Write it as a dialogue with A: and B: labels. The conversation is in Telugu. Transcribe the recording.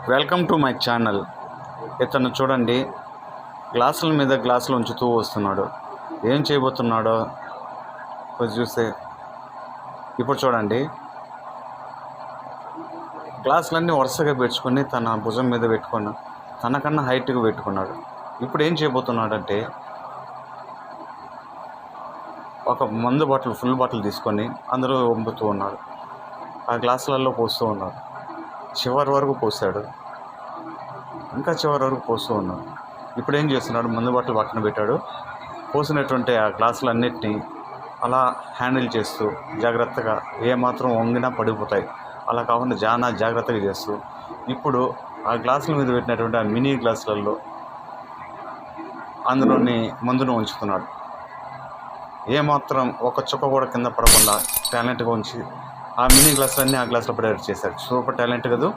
A: Welcome to my channel. ఇతను చూడండి, గ్లాసుల మీద గ్లాసులు ఉంచుతూ వస్తున్నాడు. ఏం చేయబోతున్నాడో కొంచెం చూస్తే ఇప్పుడు చూడండి, గ్లాసులన్నీ వరుసగా పెట్టుకొని తన భుజం మీద పెట్టుకుని తనకన్నా హైట్గా పెట్టుకున్నాడు. ఇప్పుడు ఏం చేయబోతున్నాడంటే, ఒక మందు బాటిల్, ఫుల్ బాటిల్ తీసుకొని అందరూ వంపుతూ ఉన్నాడు. ఆ గ్లాసులలో పోస్తూ ఉన్నాడు. చివరి వరకు పోసాడు, ఇంకా చివరి వరకు పోస్తూ ఉన్నాడు. ఇప్పుడు ఏం చేస్తున్నాడు, మందు బాటిల్ పక్కన పెట్టాడు. పోసినటువంటి ఆ గ్లాసులన్నిటినీ అలా హ్యాండిల్ చేస్తూ జాగ్రత్తగా, ఏమాత్రం వంగినా పడిపోతాయి, అలా కాకుండా చాలా జాగ్రత్తగా చేస్తూ ఇప్పుడు ఆ గ్లాసుల మీద పెట్టినటువంటి ఆ మినీ గ్లాసులలో అందులోని మందును ఉంచుతున్నాడు. ఏమాత్రం ఒక చుక్క కూడా కింద పడకుండా టాలెంట్గా ఉంచి ఆ మినీ గ్లాసులన్నీ ఆ గ్లాసులో పడేట్టు చేశాడు. సూపర్ టాలెంట్ కదా.